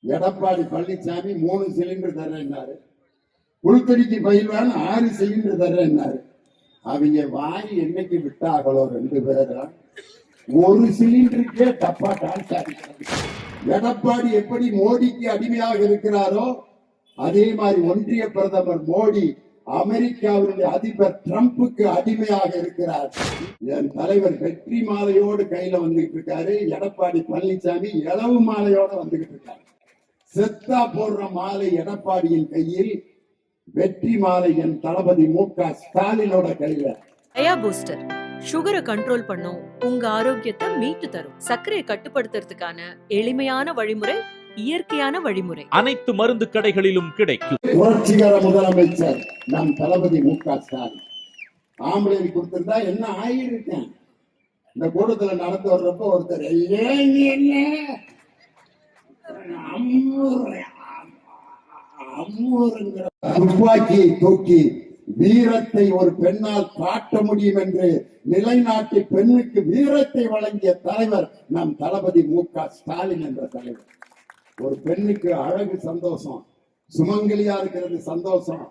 Edappadi Palaniswami 3 cylinder தர்றேன்னாரு. புழுத்தடிக்கு பயில்வான் 6 cylinder தர்றேன்னாரு. அவங்க வாய் என்னைக்கு விட்டாங்களோ 2 பேரும் 1 சிலிண்டருக்கே டப்பா டான்ஸ் ஆடிக்கிறாங்க. எடப்பாடி எப்படி மோடிக்கு அடிமையாக இருக்கிறாரோ அதே மாதிரி ஒன்றிய பிரதமர் மோடி அமெரிக்காவுடைய அதிபர் டிரம்புக்கு அடிமையாக இருக்கிறார். என் தலைவர் வெற்றி மாலையோடு கையில வந்துகிட்டு இருக்காரு. எடப்பாடி பழனிசாமி இளவு மாலையோட வந்துகிட்டு இருக்காரு. செத்தா போடுற மாலை எடப்பாடியின் கையில், வெற்றி மாலை என் தளபதி மு.க. ஸ்டாலினோட கையில. டயா பூஸ்டர் சுகரை கண்ட்ரோல் பண்ணும், உங்க ஆரோக்கியத்தை மீட்டு தரும். சர்க்கரையை கட்டுப்படுத்துறதுக்கான எளிமையான வழிமுறை, இயற்கையான வழிமுறை. அனைத்து மருந்து கடைகளிலும் கிடைக்கும். புரட்சிகர முதலமைச்சர் நம் தளபதி மு.க. ஸ்டாலின் ஆம்பளை கொடுத்திருந்தா என்ன ஆகியிருக்கேன். இந்த கூட்டத்துல நடந்து வர்றப்ப ஒருத்தர் துப்பாக்கியை தூக்கி வீரத்தை ஒரு பெண்ணால் காட்ட முடியும் என்று நிலைநாட்டி பெண்ணுக்கு வீரத்தை வழங்கிய தலைவர் நம் தளபதி மு.க. ஸ்டாலின் என்ற தலைவர். ஒரு பெண்ணுக்கு அழகு சந்தோஷம், சுமங்கலியா இருக்கிறது சந்தோஷம்.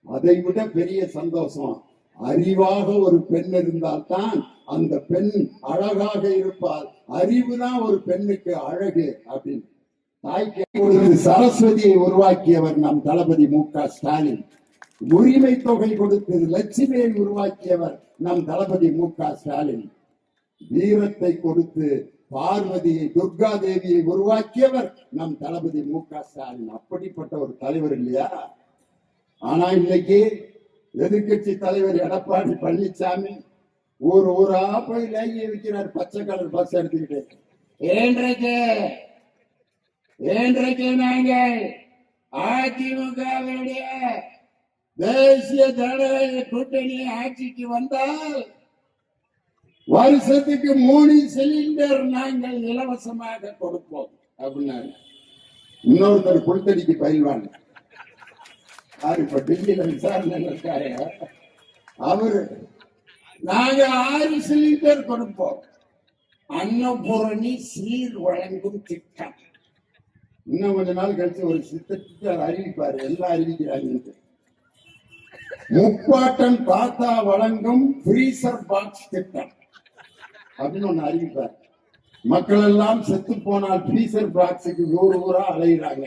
அதை விட பெரிய சந்தோஷம் அறிவாக ஒரு பெண் இருந்தால்தான் அந்த பெண் அழகாக இருப்பாள். அறிவுதான் ஒரு பெண்ணுக்கு அழகு அப்படின்னு தாய்க்கு சரஸ்வதியை உருவாக்கியவர் நம் தளபதி மு.க. ஸ்டாலின். உரிமை தொகை கொடுத்து லட்சுமியை உருவாக்கியவர் நம் தளபதி மு.க. ஸ்டாலின். வீரத்தை கொடுத்து பார்வதியை, துர்கா தேவியை உருவாக்கியவர் நம் தளபதி மு.க. ஸ்டாலின். அப்படிப்பட்ட ஒரு தலைவர் இல்லையா? ஆனா இன்னைக்கு எதிர்கட்சி தலைவர் எடப்பாடி பழனிசாமி ஊரா போய் லேங்கி வைக்கிறார். பச்சை கலர் பஸ் எடுத்துக்கிட்டு ஏன்றைக்கு நாங்கள் அதிமுகவுடைய தேசிய ஜனநாயக கூட்டணி ஆட்சிக்கு வந்தால் வருஷத்துக்கு 3 சிலிண்டர் நாங்கள் இலவசமாக கொடுப்போம் அப்படின்னாரு. இன்னொருத்தர் புழுத்தடிக்கு பயில்வாங்க. இப்ப டெல்லியில விசாரணை இருக்காரு. அவரு நாங்க 6 சிலிண்டர் கொடுப்போம். அன்னபூரணி சீர் வழங்கும் திட்டம். இன்னும் கொஞ்ச நாள் கழிச்சு ஒரு திட்டத்தை அறிவிப்பாரு. எல்லாம் அறிவிக்கிறாங்க. முப்பாட்டன் தாத்தா வழங்கும் ஃப்ரீசர் பாக்ஸ் திட்டம் அப்படின்னு ஒண்ணு அறிவிப்பார். மக்கள் எல்லாம் செத்து போனால் ஃப்ரீசர் பாக்ஸுக்கு ஊரா அலைகிறாங்க.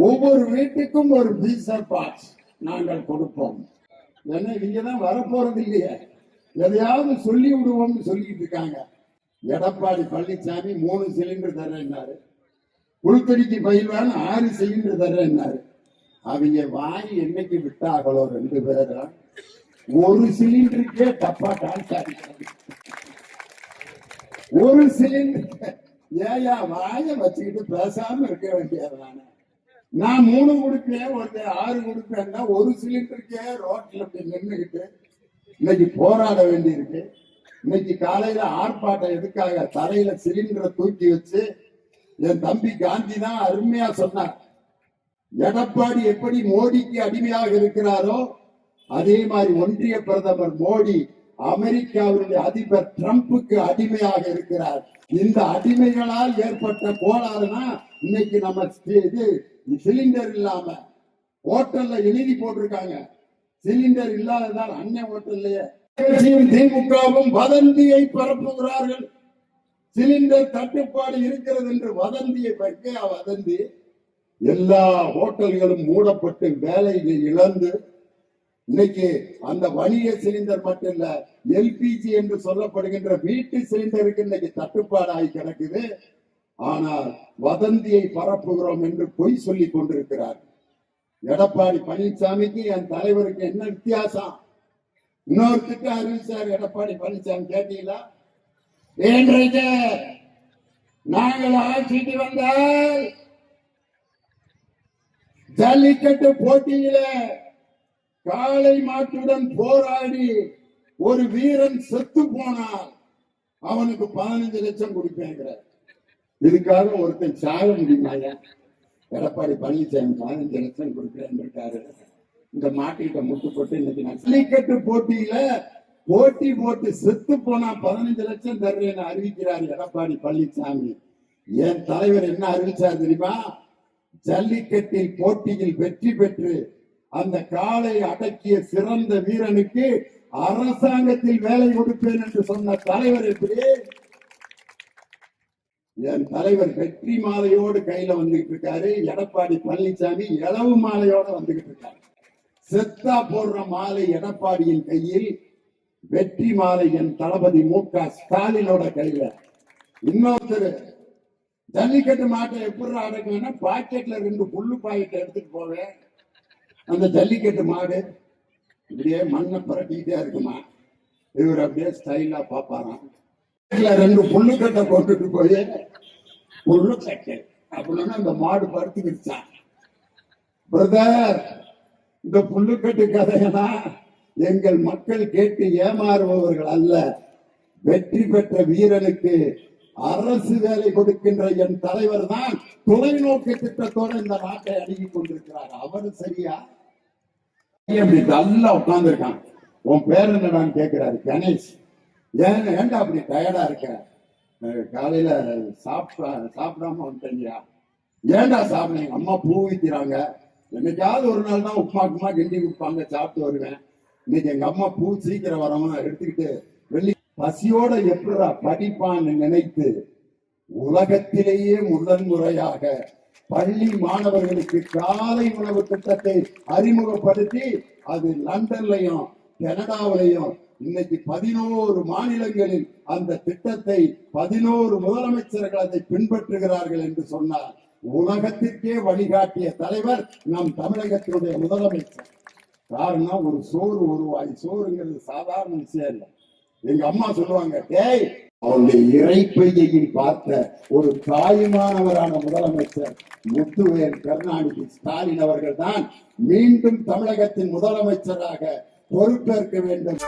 ஒவ்வொரு வீட்டுக்கும் ஒரு ஃப்ரீசர் பாக்ஸ் நாங்கள் கொடுப்போம். ஏன்னா இங்கதான் வரப்போறது இல்லையே, எதையாவது சொல்லி விடுவோம்னு சொல்லிட்டு இருக்காங்க. எடப்பாடி பழனிசாமி 3 சிலிண்டர் தர்றேன்னாரு. புழுத்தடிக்கு பயில்வான் 6 சிலிண்டர் தர்றேன்னாரு. அவங்க வாய் என்னைக்கு விட்டாங்களோ 2 பேரும் 1 சிலிண்டருக்கே டப்பா டான்ஸ் ஆடிக்கிறாங்க. 1 சிலிண்டர் ஏயா வாய வச்சுக்கிட்டு பேசாம இருக்க வேண்டியதுதான? நான் 3 கொடுப்பேன், ஒருத்தர் 6 கொடுப்பேன்னா 1 சிலிண்டருக்கே ரோட்ல நின்றுகிட்டு இன்னைக்கு போராட வேண்டி இருக்கு. இன்னைக்கு காலையில ஆர்ப்பாட்டம் எதுக்காக? தலையில சிலிண்டரை தூக்கி வச்சு என் தம்பி காந்தி தான் அருமையா சொன்னார். எடப்பாடி எப்படி மோடிக்கு அடிமையாக இருக்கிறாரோ அதே மாதிரி ஒன்றிய பிரதமர் மோடி அமெரிக்காவுடைய அதிபர் டிரம்புக்கு அடிமையாக இருக்கிறார். இந்த அடிமைகளால் ஏற்பட்ட கோளாறுனா இன்னைக்கு நம்ம இது சிலிண்டர் இல்லாம ஹோட்டல்ல எழுதி போட்டிருக்காங்க. சிலிண்டர் இல்லாததால் அன்னை ஹோட்டல்லையே திமுகவும் வதந்தியை பரப்புகிறார்கள். சிலிண்டர் தட்டுப்பாடு இருக்கிறது என்று வதந்தியை வைக்க வதந்தி எல்லா ஹோட்டல்களும் மூடப்பட்டு வேலையை இழந்து இன்னைக்கு அந்த வணிக சிலிண்டர் மட்டும் இல்ல, எல்பிஜி என்று சொல்லப்படுகின்ற வீட்டு சிலிண்டருக்கு இன்னைக்கு தட்டுப்பாடு ஆகி கிடக்குது. ஆனால் வதந்தியை பரப்புகிறோம் என்று பொய் சொல்லி கொண்டிருக்கிறார். எடப்பாடி பழனிசாமிக்கு என் தலைவருக்கு என்ன வித்தியாசம்? இன்னொரு திட்டம் அறிவிச்சார் எடப்பாடி பழனிசாமி, கேட்டீங்களா? இன்றைக்கு நாங்கள் ஆட்சிக்கு வந்தால் ஜல்லிக்கட்டு போட்டியில காளை மாட்டுடன் போராடி ஒரு வீரன் செத்து போனால் அவனுக்கு 15 லட்சம் கொடுப்பேங்கிறார். இதுக்காக ஒருத்தன் சாக முடியுமாயா? எடப்பாடி பழனிசாமி 15 லட்சம் கொடுக்கிறேன் இருக்காரு. இந்த மாட்டிட்ட முட்டு போட்டு இன்னைக்கு ஜல்லிக்கட்டு போட்டியில போட்டி போட்டு செத்து போனா 15 லட்சம் தர்றேன்னு அறிவிக்கிறார் எடப்பாடி பழனிசாமி. என் தலைவர் என்ன அறிவிச்சார் தெரியுமா? ஜல்லிக்கட்டில் போட்டியில் வெற்றி பெற்று அந்த காளை அடக்கிய சிறந்த வீரனுக்கு அரசாங்கத்தில் வேலை கொடுப்பேன் என்று சொன்ன தலைவர் எப்படி? என் தலைவர் வெற்றி மாலையோடு கையில வந்துகிட்டு இருக்காரு. எடப்பாடி பழனிசாமி இளவு மாலையோட வந்துகிட்டு இருக்காரு. செத்தா போடுற மாலை எடப்பாடியின் கையில், வெற்றி மாலை என் தளபதி மு.க. ஸ்டாலினோட கையில. இன்னொருத்தர் ஜல்லிக்கட்டு மாட்டை எப்படி அடக்குவேன்னா, பாக்கெட்ல 2 புல்லு பாக்கெட் எடுத்துட்டு போவேன். அந்த ஜல்லிக்கட்டு மாடு இப்படியே மண்ணை புரட்டிக்கிட்டே இருக்குமா, இவர் அப்படியே ஸ்டைலா பாப்பாராம். 2 புல்லுக்கட்டை கொண்டுட்டு போய் புல்லுக்கட்டு அப்படின்னு அந்த மாடு படுத்துக்கிடுச்சான். பிரதர், இந்த புல்லுக்கட்டு கதையனா எங்கள் மக்கள் கேட்டு ஏமாறுபவர்கள் அல்ல. வெற்றி பெற்ற வீரனுக்கு அரசு வேலை கொடுக்கின்ற என் தலைவர் தான் தொலைநோக்கு திட்டத்தோடு இந்த நாட்டை அணுகி கொண்டிருக்கிறார். அவர் சரியா? அப்படி நல்லா உட்கார்ந்து இருக்கான். உன் பேர் என்னடான்னு கேட்கிறாரு கணேஷ். ஏன்டா அப்படி டயர்டா இருக்க? காலையில சாப்பிடாம வந்துட்டீங்களா? ஏன்டா சாப்பிட? எங்க அம்மா பூ வைக்கிறாங்க. என்னைக்காவது ஒரு நாள் தான் உப்புமா கிண்டி கொடுப்பாங்க, சாப்பிட்டு வருவேன். இன்னைக்கு எங்க அம்மா பூ சீக்கிரம் வரவங்க எடுத்துக்கிட்டு வெள்ளி பசியோட எப்படா படிப்பான்னு நினைத்து உலகத்திலேயே முதன்முறையாக பள்ளி மாணவர்களுக்கு காலை உணவு திட்டத்தை அறிமுகப்படுத்தி அது லண்டன்லையும் கனடாவிலையும் இன்னைக்கு 11 மாநிலங்களில் அந்த திட்டத்தை 11 முதலமைச்சர்கள் அதை பின்பற்றுகிறார்கள் என்று சொன்னார். உலகத்திற்கே வழிகாட்டிய தலைவர் நம் தமிழகத்தினுடைய முதலமைச்சர். காரணம், ஒரு சோறு, ஒரு வாய் சோறுங்கிறது சாதாரண விஷயம் இல்லை. எங்க அம்மா சொல்லுவாங்க, டேய், அவருடைய இறைப்பையையும் பார்த்த ஒரு தாயுமானவரான முதலமைச்சர் முத்துவேல் கருணாநிதி ஸ்டாலின் அவர்கள் தான் மீண்டும் தமிழகத்தின் முதலமைச்சராக பொறுப்பேற்க வேண்டும்.